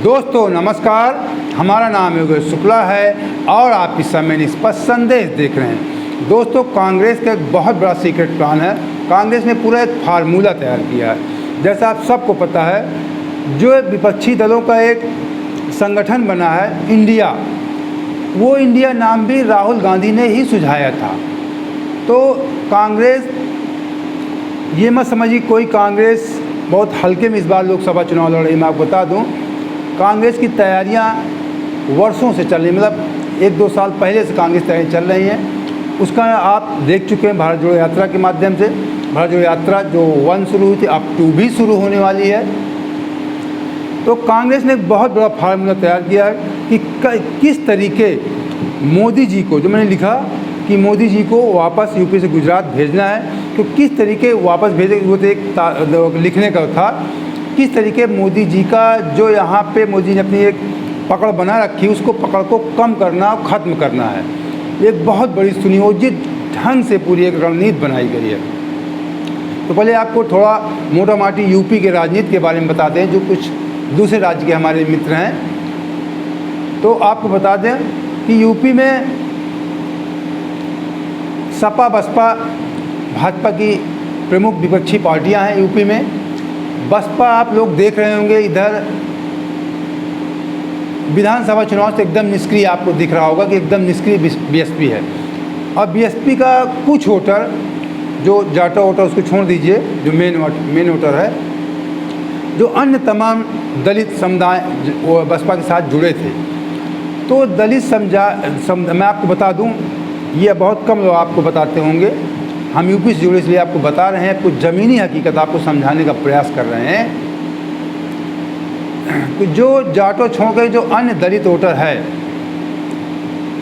दोस्तों नमस्कार, हमारा नाम योगेश शुक्ला है और आप इस समय निष्पक्ष संदेश देख रहे हैं। दोस्तों, कांग्रेस का एक बहुत बड़ा सीक्रेट प्लान है। कांग्रेस ने पूरा एक फार्मूला तैयार किया है। जैसा आप सबको पता है, जो विपक्षी दलों का एक संगठन बना है इंडिया, वो इंडिया नाम भी राहुल गांधी ने ही सुझाया था। तो कांग्रेस, ये मत समझिए कोई कांग्रेस बहुत हल्के में इस बार लोकसभा चुनाव लड़ रही है। मैं आपको बता दूं, कांग्रेस की तैयारियां वर्षों से चल रही, मतलब 1-2 साल पहले से कांग्रेस तैयारी चल रही हैं। उसका आप देख चुके हैं भारत जोड़ो यात्रा के माध्यम से। भारत जोड़ो यात्रा जो 1 शुरू हुई थी, अब 2 भी शुरू होने वाली है। तो कांग्रेस ने एक बहुत बड़ा फार्मूला तैयार किया है कि किस तरीके मोदी जी को, जो मैंने लिखा कि मोदी जी को वापस यूपी से गुजरात भेजना है, तो किस तरीके वापस भेजे, वो तो एक लिखने का था, किस तरीके मोदी जी का जो यहाँ पे मोदी ने अपनी एक पकड़ बना रखी, उसको पकड़ को कम करना, ख़त्म करना है। एक बहुत बड़ी सुनियोजित ढंग से पूरी एक रणनीति बनाई गई है। तो पहले आपको थोड़ा मोटा माटी यूपी के राजनीति के बारे में बताते हैं, जो कुछ दूसरे राज्य के हमारे मित्र हैं। तो आपको बता दें कि यूपी में सपा बसपा भाजपा की प्रमुख विपक्षी पार्टियां हैं। यूपी में बसपा आप लोग देख रहे होंगे, इधर विधानसभा चुनाव से एकदम निष्क्रिय, आपको दिख रहा होगा कि एकदम निष्क्रिय बीएसपी है। और बीएसपी का कुछ वोटर, जो जाटा वोटर उसको छोड़ दीजिए, जो मेन वोटर है, जो अन्य तमाम दलित समुदाय वो बसपा के साथ जुड़े थे। तो दलित मैं आपको बता दूं, ये बहुत कम लोग आपको बताते होंगे। हम यूपी से जुड़े इसलिए आपको बता रहे हैं, कुछ ज़मीनी हकीकत आपको समझाने का प्रयास कर रहे हैं कि जो जाटो छोड़ के जो अन्य दलित वोटर है,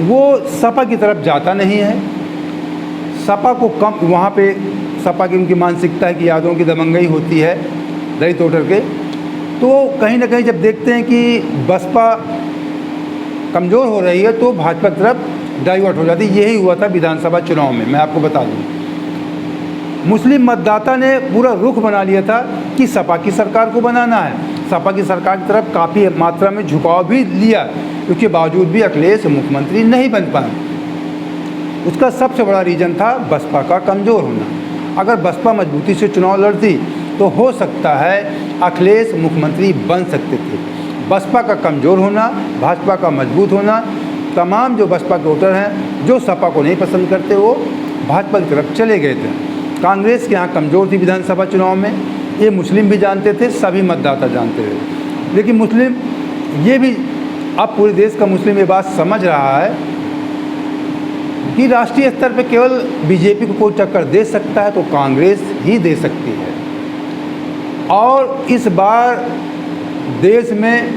वो सपा की तरफ जाता नहीं है। सपा को कम, वहाँ पे सपा की उनकी मानसिकता है कि यादवों की दबंगई होती है दलित वोटर के। तो कहीं ना कहीं जब देखते हैं कि बसपा कमज़ोर हो रही है, तो भाजपा की तरफ डाइवर्ट हो जाती है। यही हुआ था विधानसभा चुनाव में। मैं आपको बता दूं, मुस्लिम मतदाता ने पूरा रुख बना लिया था कि सपा की सरकार को बनाना है। सपा की सरकार की तरफ काफ़ी मात्रा में झुकाव भी लिया, उसके बावजूद भी अखिलेश मुख्यमंत्री नहीं बन पाए। उसका सबसे बड़ा रीज़न था बसपा का कमज़ोर होना। अगर बसपा मजबूती से चुनाव लड़ती तो हो सकता है अखिलेश मुख्यमंत्री बन सकते थे। बसपा का कमज़ोर होना, भाजपा का मजबूत होना, तमाम जो बसपा के वोटर हैं जो सपा को नहीं पसंद करते, वो भाजपा की तरफ चले गए थे। कांग्रेस के यहाँ कमज़ोर थी विधानसभा चुनाव में, ये मुस्लिम भी जानते थे, सभी मतदाता जानते थे। लेकिन मुस्लिम, ये भी अब पूरे देश का मुस्लिम ये बात समझ रहा है कि राष्ट्रीय स्तर पे केवल बीजेपी को कोई टक्कर दे सकता है तो कांग्रेस ही दे सकती है। और इस बार देश में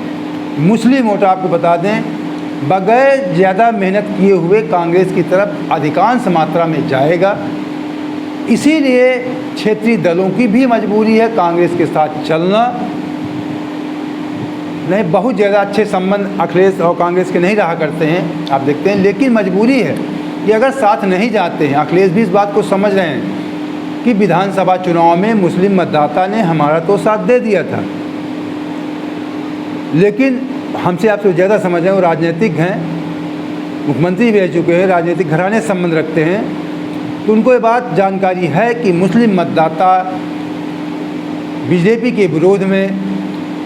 मुस्लिम वोट, आपको बता दें, बगैर ज़्यादा मेहनत किए हुए कांग्रेस की तरफ अधिकांश मात्रा में जाएगा। इसीलिए क्षेत्रीय दलों की भी मजबूरी है कांग्रेस के साथ चलना। नहीं, बहुत ज़्यादा अच्छे संबंध अखिलेश और कांग्रेस के नहीं रहा करते हैं, आप देखते हैं, लेकिन मजबूरी है कि अगर साथ नहीं जाते हैं, अखिलेश भी इस बात को समझ रहे हैं कि विधानसभा चुनाव में मुस्लिम मतदाता ने हमारा तो साथ दे दिया था, लेकिन हमसे आपसे ज़्यादा समझ रहे हैं, वो राजनीतिक हैं, मुख्यमंत्री भी रह चुके हैं, राजनीतिक घराने से संबंध रखते हैं, तो उनको ये बात जानकारी है कि मुस्लिम मतदाता बीजेपी के विरोध में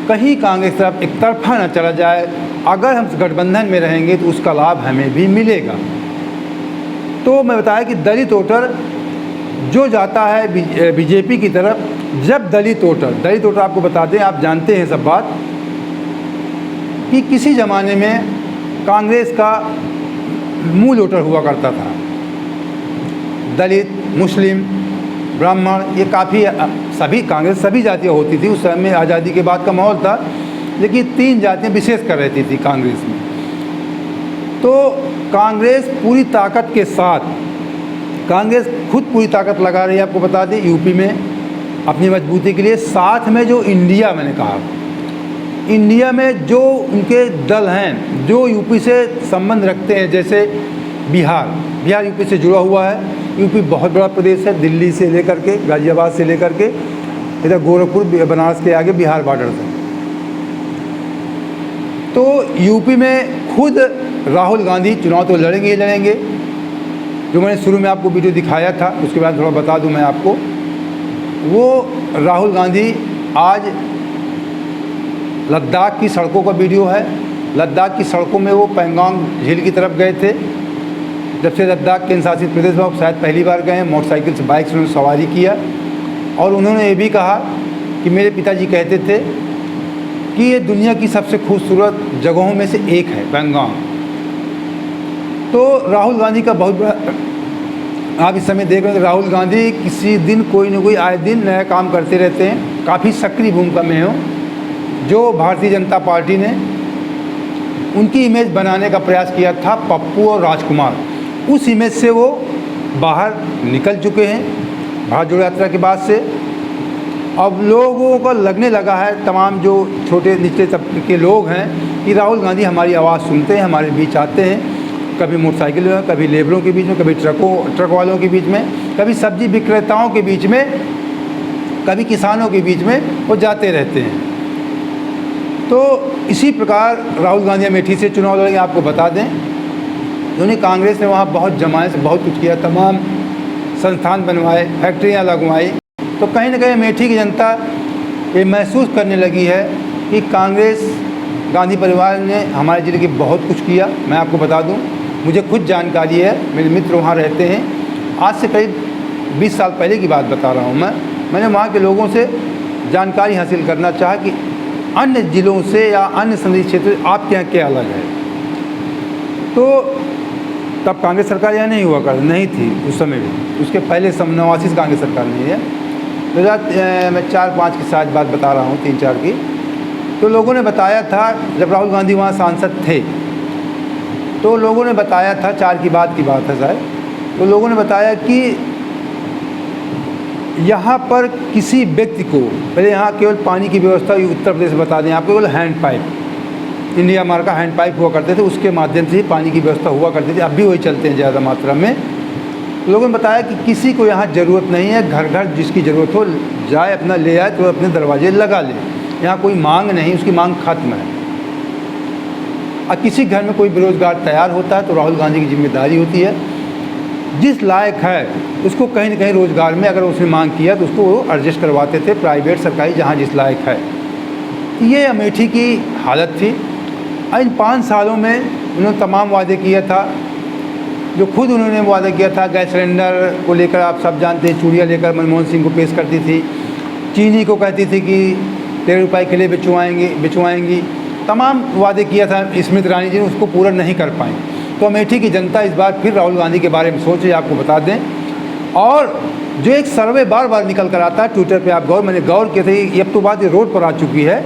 कहीं कांग्रेस तरफ एक तरफा न चला जाए। अगर हम गठबंधन में रहेंगे तो उसका लाभ हमें भी मिलेगा। तो मैं बताया कि दलित वोटर जो जाता है बीजेपी की तरफ, जब दलित वोटर आपको बता दें, आप जानते हैं सब बात, कि किसी ज़माने में कांग्रेस का मूल वोटर हुआ करता था दलित, मुस्लिम, ब्राह्मण, ये काफ़ी सभी कांग्रेस सभी जातियाँ होती थी। उस समय आज़ादी के बाद का माहौल था, लेकिन 3 जातियाँ विशेष कर रहती थी कांग्रेस में। तो कांग्रेस पूरी ताकत के साथ, कांग्रेस खुद पूरी ताकत लगा रही है, आपको बता दें, यूपी में अपनी मजबूती के लिए। साथ में जो इंडिया, मैंने कहा, इंडिया में जो उनके दल हैं जो यूपी से संबंध रखते हैं, जैसे बिहार यूपी से जुड़ा हुआ है। यूपी बहुत बड़ा प्रदेश है, दिल्ली से लेकर के, गाज़ियाबाद से लेकर के इधर गोरखपुर, बनारस के आगे बिहार बॉर्डर से। यूपी में खुद राहुल गांधी चुनाव तो लड़ेंगे ही लड़ेंगे। जो मैंने शुरू में आपको वीडियो दिखाया था, उसके बाद थोड़ा बता दूं मैं आपको। वो राहुल गांधी आज लद्दाख की सड़कों का वीडियो है। लद्दाख की सड़कों में वो पैंगोंग झील की तरफ गए थे। जब से लद्दाख केंद्र शासित प्रदेश में वो शायद पहली बार गए हैं, मोटरसाइकिल से, बाइक से उन्होंने सवारी किया। और उन्होंने ये भी कहा कि मेरे पिताजी कहते थे कि ये दुनिया की सबसे खूबसूरत जगहों में से एक है पैंगोंग। तो राहुल गांधी का बहुत बड़ा, आप इस समय देख रहे हैं, राहुल गांधी किसी दिन कोई न कोई आए दिन नया काम करते रहते हैं। काफ़ी सक्रिय भूमिका में हो। जो भारतीय जनता पार्टी ने उनकी इमेज बनाने का प्रयास किया था, पप्पू और राजकुमार, उस इमेज से वो बाहर निकल चुके हैं भारत जोड़ो यात्रा के बाद से। अब लोगों को लगने लगा है, तमाम जो छोटे निचले तबके के लोग हैं, कि राहुल गांधी हमारी आवाज़ सुनते हैं, हमारे बीच आते हैं, कभी मोटरसाइकिल में, कभी लेबरों के बीच में, कभी ट्रक वालों के बीच में, कभी सब्जी विक्रेताओं के बीच में, कभी किसानों के बीच में वो जाते रहते हैं। तो इसी प्रकार राहुल गांधी अमेठी से चुनाव लड़ेंगे। आपको बता दें, उन्होंने कांग्रेस ने वहाँ बहुत जमाने से बहुत कुछ किया, तमाम संस्थान बनवाए, फैक्ट्रियाँ लगवाई। तो कहीं ना कहीं अमेठी की जनता ये महसूस करने लगी है कि कांग्रेस, गांधी परिवार ने हमारे ज़िले की बहुत कुछ किया। मैं आपको बता दूं, मुझे खुद जानकारी है, मेरे मित्र वहाँ रहते हैं। आज से करीब 20 साल पहले की बात बता रहा हूँ मैंने वहाँ के लोगों से जानकारी हासिल करना चाहा कि अन्य ज़िलों से या अन्य संसदीय क्षेत्र आपके यहाँ क्या अलग है। तो तब कांग्रेस सरकार यहाँ नहीं हुआ कर नहीं थी उस समय भी, उसके पहले 89 से कांग्रेस सरकार नहीं है। 2004-5 की शायद बात बता रहा हूँ, 3-4 की। तो लोगों ने बताया था, जब राहुल गांधी वहाँ सांसद थे, तो लोगों ने बताया था, 4 की बात है शायद, तो लोगों ने बताया कि यहाँ पर किसी व्यक्ति को, पहले यहाँ केवल पानी की व्यवस्था उत्तर प्रदेश में बता दें आपको, केवल हैंड पाइप, इंडिया मार्क का हैंड पाइप हुआ करते थे, उसके माध्यम से ही पानी की व्यवस्था हुआ करती थी। अब भी वही चलते हैं ज़्यादा मात्रा में। लोगों ने बताया कि किसी को यहाँ ज़रूरत नहीं है, घर घर जिसकी ज़रूरत हो जाए, अपना ले आए, तो अपने दरवाजे लगा ले। यहाँ कोई मांग नहीं, उसकी मांग खत्म है। और किसी घर में कोई बेरोज़गार तैयार होता है तो राहुल गांधी की जिम्मेदारी होती है, जिस लायक है उसको कहीं न कहीं रोज़गार में अगर उसने मांग किया तो उसको वो एडजस्ट करवाते थे, प्राइवेट सरकारी, जहाँ जिस लायक है। ये अमेठी की हालत थी। इन 5 सालों में उन्होंने तमाम वादे किया था, जो खुद उन्होंने वादा किया था। गैस सिलेंडर को लेकर आप सब जानते हैं, चूड़ियाँ लेकर मनमोहन सिंह को पेश करती थी। चीनी को कहती थी कि 13 रुपये किलो बिचवाएंगी। तमाम वादे किया था स्मृति ईरानी जी ने, उसको पूरा नहीं कर पाई। तो अमेठी की जनता इस बार फिर राहुल गांधी के बारे में सोच रही है, आपको बता दें। और जो एक सर्वे बार बार निकल कर आता है ट्विटर पे, आप मैंने गौर किया था, ये अब तो बात ये रोड पर आ चुकी है।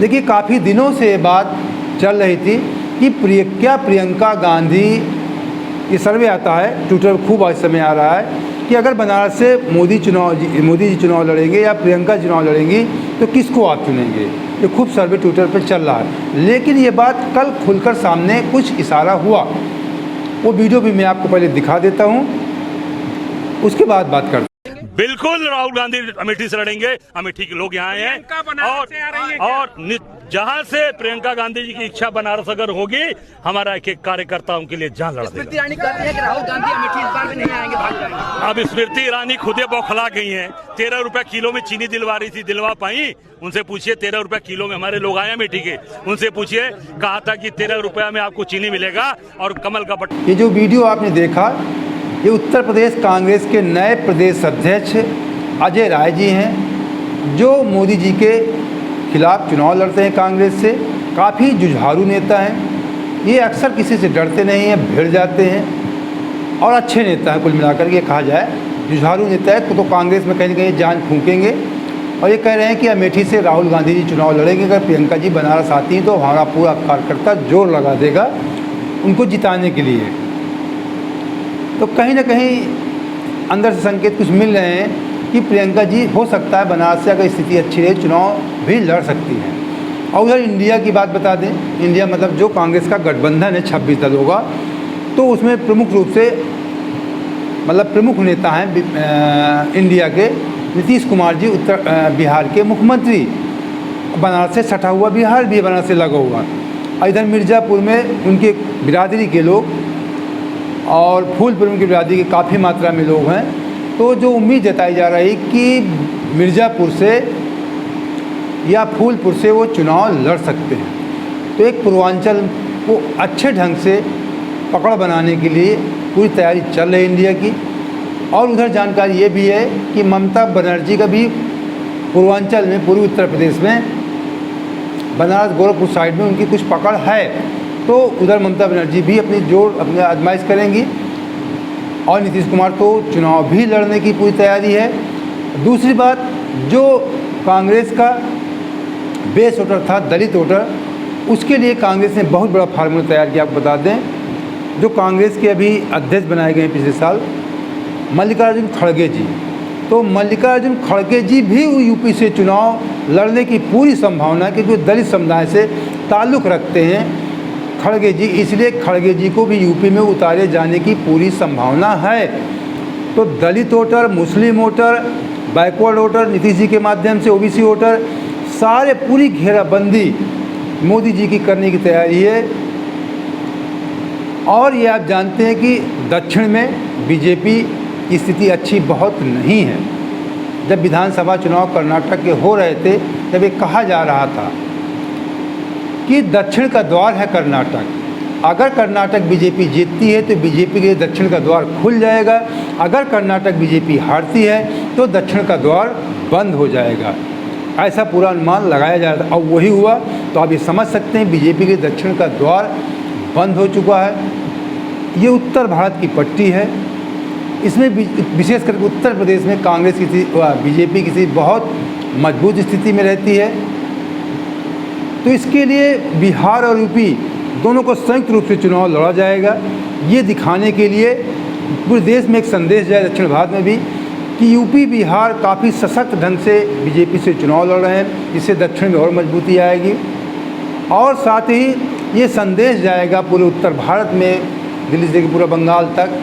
देखिए, काफ़ी दिनों से ये बात चल रही थी कि प्रियंका गांधी, ये सर्वे आता है ट्विटर पर खूब आज समय आ रहा है कि अगर बनारस से मोदी जी चुनाव लड़ेंगे या प्रियंका चुनाव लड़ेंगी तो किसको आप चुनेंगे। ये खूब सर्वे ट्विटर पर चल रहा है। लेकिन ये बात कल खुलकर सामने कुछ इशारा हुआ। वो वीडियो भी मैं आपको पहले दिखा देता हूँ, उसके बाद बात करते हैं। बिल्कुल राहुल गांधी अमेठी से लड़ेंगे। अमेठी के लोग यहाँ हैं और जहाँ से प्रियंका गांधी जी की इच्छा बनारस अगर होगी, हमारा एक एक कार्यकर्ताओं के लिए जान लड़ा देगा। स्मृति ईरानी कहती है कि राहुल गांधी अमेठी इस बार भी नहीं आएंगे, भाग जाएंगे। अब स्मृति ईरानी खुदे बौखला गई हैं। 13 रुपए किलो में चीनी दिलवा रही थी, दिलवा पाई? उनसे पूछिए, 13 रुपए किलो में हमारे लोग आए अमेठी के, उनसे पूछिए, कहा था कि 13 रुपया में आपको चीनी मिलेगा और कमल का बट। ये जो वीडियो आपने देखा, ये उत्तर प्रदेश कांग्रेस के नए प्रदेश अध्यक्ष अजय राय जी हैं, जो मोदी जी के खिलाफ चुनाव लड़ते हैं कांग्रेस से। काफ़ी जुझारू नेता हैं ये, अक्सर किसी से डरते नहीं हैं, भिड़ जाते हैं और अच्छे नेता हैं। कुल मिलाकर के कहा जाए, जुझारू नेता है तो कांग्रेस में कहीं ना कहीं जान फूकेंगे। और ये कह रहे हैं कि अमेठी से राहुल गांधी जी चुनाव लड़ेंगे। अगर प्रियंका जी बनारस आती हैं तो हमारा पूरा कार्यकर्ता जोर लगा देगा उनको जिताने के लिए। तो कहीं ना कहीं अंदर से संकेत कुछ मिल रहे हैं कि प्रियंका जी हो सकता है बनारस से, अगर स्थिति अच्छी रही, चुनाव भी लड़ सकती हैं। और उधर इंडिया की बात बता दें, इंडिया मतलब जो कांग्रेस का गठबंधन है 26 दल होगा, तो उसमें प्रमुख रूप से मतलब प्रमुख नेता हैं इंडिया के नीतीश कुमार जी, बिहार के मुख्यमंत्री। बनारस से सटा हुआ बिहार भी बनारस से लगा हुआ। इधर मिर्ज़ापुर में उनके बिरादरी के लोग और फूलपुर में उनकी बिरादरी के काफ़ी मात्रा में लोग हैं। तो जो उम्मीद जताई जा रही कि मिर्ज़ापुर से या फूलपुर से वो चुनाव लड़ सकते हैं। तो एक पूर्वांचल को अच्छे ढंग से पकड़ बनाने के लिए पूरी तैयारी चल रही है इंडिया की। और उधर जानकारी ये भी है कि ममता बनर्जी का भी पूर्वांचल में, पूर्वी उत्तर प्रदेश में, बनारस गोरखपुर साइड में उनकी कुछ पकड़ है। तो उधर ममता बनर्जी भी अपनी आजमाइश करेंगी और नीतीश कुमार तो चुनाव भी लड़ने की पूरी तैयारी है। दूसरी बात, जो कांग्रेस का बेस वोटर था, दलित वोटर, उसके लिए कांग्रेस ने बहुत बड़ा फार्मूला तैयार किया। आपको बता दें, जो कांग्रेस के अभी अध्यक्ष बनाए गए पिछले साल, मल्लिकार्जुन खड़गे जी, तो मल्लिकार्जुन खड़गे जी भी यूपी से चुनाव लड़ने की पूरी संभावना है, क्योंकि दलित समुदाय से ताल्लुक़ रखते हैं खड़गे जी, इसलिए खड़गे जी को भी यूपी में उतारे जाने की पूरी संभावना है। तो दलित वोटर, मुस्लिम voter, backward voter, Nitish ji के माध्यम से ओबीसी वोटर, सारे पूरी घेराबंदी मोदी जी की करने की तैयारी है। और ये आप जानते हैं कि दक्षिण में बीजेपी की स्थिति अच्छी बहुत नहीं है। जब विधानसभा चुनाव कर्नाटक के हो रहे थे, तब ये कहा जा रहा था कि दक्षिण का द्वार है कर्नाटक, अगर कर्नाटक बीजेपी जीतती है तो बीजेपी के लिए दक्षिण का द्वार खुल जाएगा, अगर कर्नाटक बीजेपी हारती है तो दक्षिण का द्वार बंद हो जाएगा। ऐसा पूरा अनुमान लगाया जा रहा था। अब वही हुआ। तो आप ये समझ सकते हैं बीजेपी के दक्षिण का द्वार बंद हो चुका है। ये उत्तर भारत की पट्टी है। इसमें विशेष करके उत्तर प्रदेश में कांग्रेस की बीजेपी की बहुत मजबूत स्थिति में रहती है। तो इसके लिए बिहार और यूपी दोनों को संयुक्त रूप से चुनाव लड़ा जाएगा। ये दिखाने के लिए पूरे देश में एक संदेश जाए, दक्षिण भारत में भी, कि यूपी बिहार काफ़ी सशक्त ढंग से बीजेपी से चुनाव लड़ रहे हैं, जिससे दक्षिण में और मजबूती आएगी। और साथ ही ये संदेश जाएगा पूरे उत्तर भारत में, दिल्ली से पूरा बंगाल तक,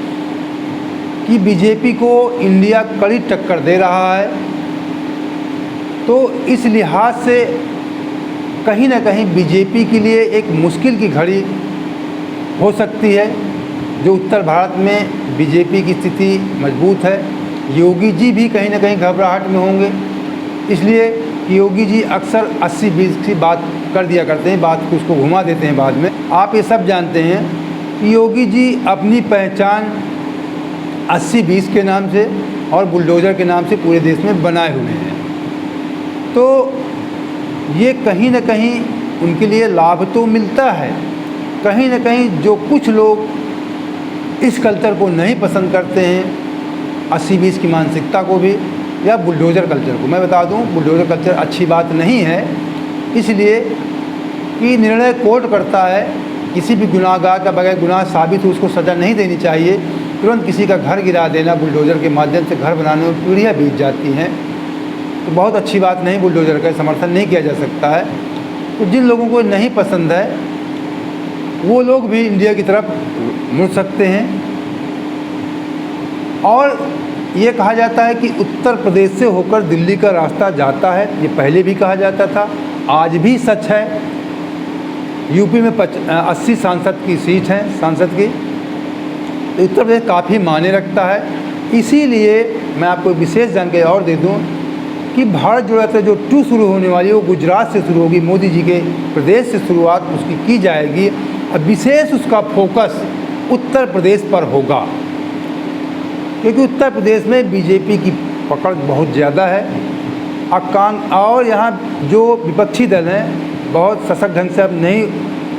कि बीजेपी को इंडिया कड़ी टक्कर दे रहा है। तो इस लिहाज से कहीं ना कहीं बीजेपी के लिए एक मुश्किल की घड़ी हो सकती है। जो उत्तर भारत में बीजेपी की स्थिति मजबूत है, योगी जी भी कहीं ना कहीं घबराहट में होंगे, इसलिए योगी जी अक्सर 80-20 की बात कर दिया करते हैं, बात को उसको घुमा देते हैं बाद में। आप ये सब जानते हैं कि योगी जी अपनी पहचान 80-20 के नाम से और बुलडोज़र के नाम से पूरे देश में बनाए हुए हैं। तो ये कहीं ना कहीं उनके लिए लाभ तो मिलता है। कहीं ना कहीं जो कुछ लोग इस कल्चर को नहीं पसंद करते हैं, 80-20 की मानसिकता को भी, या बुलडोज़र कल्चर को, मैं बता दूं बुलडोज़र कल्चर अच्छी बात नहीं है, इसलिए कि निर्णय कोर्ट करता है। किसी भी गुनाहगार का बगैर गुनाह साबित हो उसको सज़ा नहीं देनी चाहिए। तुरंत किसी का घर गिरा देना बुलडोज़र के माध्यम से, घर बनाने में पीढ़ियाँ बीत जाती हैं, तो बहुत अच्छी बात नहीं, बुलडोज़र का समर्थन नहीं किया जा सकता है। तो जिन लोगों को नहीं पसंद है वो लोग भी इंडिया की तरफ मुड़ सकते हैं। और ये कहा जाता है कि उत्तर प्रदेश से होकर दिल्ली का रास्ता जाता है, ये पहले भी कहा जाता था, आज भी सच है। यूपी में 80 सांसद की सीट है, सांसद की, तो उत्तर प्रदेश काफ़ी मायने रखता है। इसीलिए मैं आपको विशेष जानकारी और दे दूं कि भारत जोड़ो यात्रा जो 2 शुरू होने वाली है वो गुजरात से शुरू होगी। मोदी जी के प्रदेश से शुरुआत उसकी की जाएगी, और विशेष उसका फोकस उत्तर प्रदेश पर होगा, क्योंकि उत्तर प्रदेश में बीजेपी की पकड़ बहुत ज़्यादा है। और यहाँ जो विपक्षी दल हैं बहुत सशक्त ढंग से अब नहीं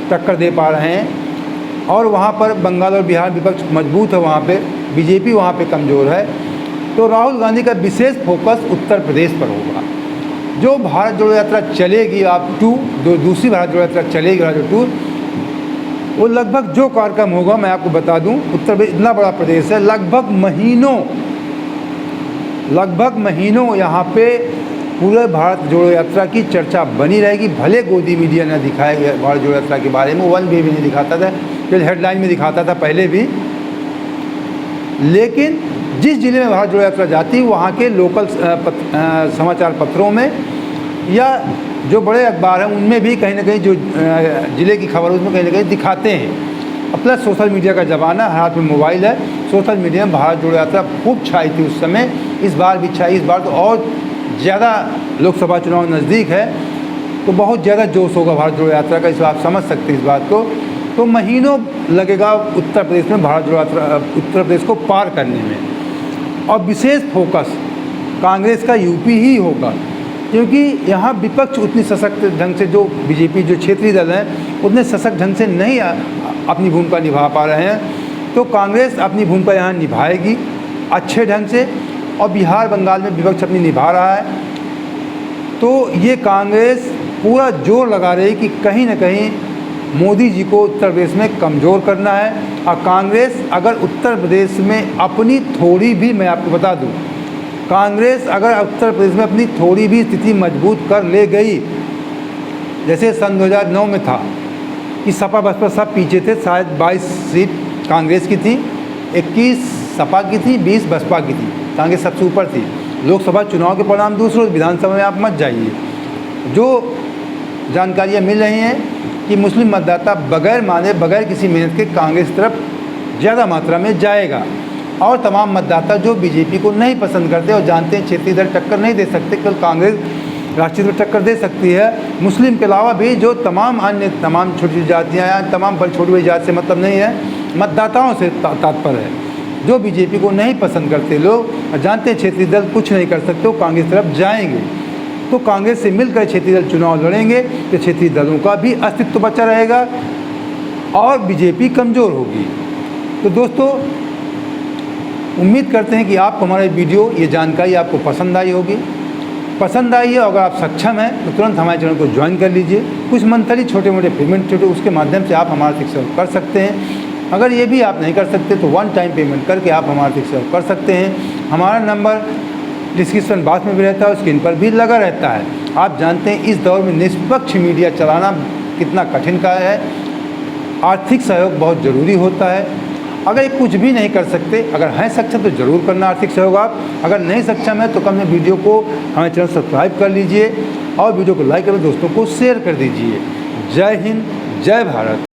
टक्कर दे पा रहे हैं, और वहाँ पर बंगाल और बिहार विपक्ष मजबूत है, वहाँ पे बीजेपी वहाँ पे कमज़ोर है। तो राहुल गांधी का विशेष फोकस उत्तर प्रदेश पर होगा। जो भारत जोड़ो यात्रा चलेगी, आप दूसरी भारत जोड़ो यात्रा चलेगी, भारत जोड़ो टूर, वो लगभग जो कार्यक्रम होगा मैं आपको बता दूं, उत्तर प्रदेश इतना बड़ा प्रदेश है, लगभग महीनों यहाँ पे पूरे भारत जोड़ो यात्रा की चर्चा बनी रहेगी। भले गोदी मीडिया ने दिखाया भारत जोड़ो यात्रा के बारे में, वन भी नहीं दिखाता था, फिर हेडलाइन में दिखाता था पहले भी, लेकिन जिस जिले में भारत जोड़ो यात्रा जाती वहाँ के लोकल समाचार पत्रों में या जो बड़े अखबार हैं उनमें भी कहीं ना कहीं जो ज़िले की खबर उसमें कहीं ना कहीं दिखाते हैं। अब प्लस सोशल मीडिया का ज़माना, हाथ में मोबाइल है, सोशल मीडिया में भारत जोड़ो यात्रा खूब छाई थी उस समय, इस बार भी छाई। इस बार तो और ज़्यादा लोकसभा चुनाव नज़दीक है तो बहुत ज़्यादा जोश होगा भारत जोड़ो यात्रा का, इस आप समझ सकते हैं इस बात को। तो महीनों लगेगा उत्तर प्रदेश में भारत जोड़ो यात्रा, उत्तर प्रदेश को पार करने में। और विशेष फोकस कांग्रेस का यूपी ही होगा, क्योंकि यहाँ विपक्ष उतनी सशक्त ढंग से, जो बीजेपी जो क्षेत्रीय दल हैं उतने सशक्त ढंग से नहीं अपनी भूमिका निभा पा रहे हैं। तो कांग्रेस अपनी भूमिका यहाँ निभाएगी अच्छे ढंग से, और बिहार बंगाल में विपक्ष अपनी निभा रहा है। तो ये कांग्रेस पूरा जोर लगा रही कि कहीं ना कहीं मोदी जी को उत्तर प्रदेश में कमज़ोर करना है। और कांग्रेस अगर उत्तर प्रदेश में अपनी थोड़ी भी, मैं आपको बता दूं, कांग्रेस अगर उत्तर प्रदेश में अपनी थोड़ी भी स्थिति मजबूत कर ले गई, जैसे सन 2009 में था कि सपा बसपा सब पीछे थे, शायद 22 सीट कांग्रेस की थी, 21 सपा की थी, 20 बसपा की थी, कांग्रेस सबसे ऊपर थी। लोकसभा चुनाव के परिणाम दूसरे, विधानसभा में आप मत जाइए। जो जानकारियाँ मिल रही हैं कि मुस्लिम मतदाता बगैर माने, बगैर किसी मेहनत के कांग्रेस की तरफ ज़्यादा मात्रा में जाएगा, और तमाम मतदाता जो बीजेपी को नहीं पसंद करते और जानते हैं क्षेत्रीय दल टक्कर नहीं दे सकते, केवल कांग्रेस राष्ट्रीय दल टक्कर दे सकती है। मुस्लिम के अलावा भी जो तमाम अन्य तमाम छोटी जातियाँ या तमाम बड़ी छोटी बड़ी जाति से मतलब नहीं है, मतदाताओं से तात्पर्य है। जो बीजेपी को नहीं पसंद करते लोग और जानते हैं क्षेत्रीय दल कुछ नहीं कर सकते, वो कांग्रेस तरफ जाएंगे। तो कांग्रेस से मिलकर क्षेत्रीय दल चुनाव लड़ेंगे तो क्षेत्रीय दलों का भी अस्तित्व बचा रहेगा और बीजेपी कमज़ोर होगी। तो दोस्तों, उम्मीद करते हैं कि आपको हमारा वीडियो, ये जानकारी आपको पसंद आई होगी। पसंद आई है, अगर आप सक्षम हैं तो तुरंत हमारे चैनल को ज्वाइन कर लीजिए। कुछ मंथली छोटे मोटे पेमेंट छोटे, उसके माध्यम से आप हमारा आर्थिक सहयोग कर सकते हैं। अगर ये भी आप नहीं कर सकते तो वन टाइम पेमेंट करके आप हमारा आर्थिक सहयोग कर सकते हैं। हमारा नंबर डिस्क्रिप्शन बॉक्स में भी रहता है, स्क्रीन पर भी लगा रहता है। आप जानते हैं इस दौर में निष्पक्ष मीडिया चलाना कितना कठिन कार्य है। आर्थिक सहयोग बहुत ज़रूरी होता है। अगर ये कुछ भी नहीं कर सकते, अगर हैं सक्षम तो ज़रूर करना आर्थिक सहयोग आप। अगर नहीं सक्षम है तो कम से वीडियो को हमारे चैनल सब्सक्राइब कर लीजिए और वीडियो को लाइक कर दोस्तों को शेयर कर दीजिए। जय हिंद, जय भारत।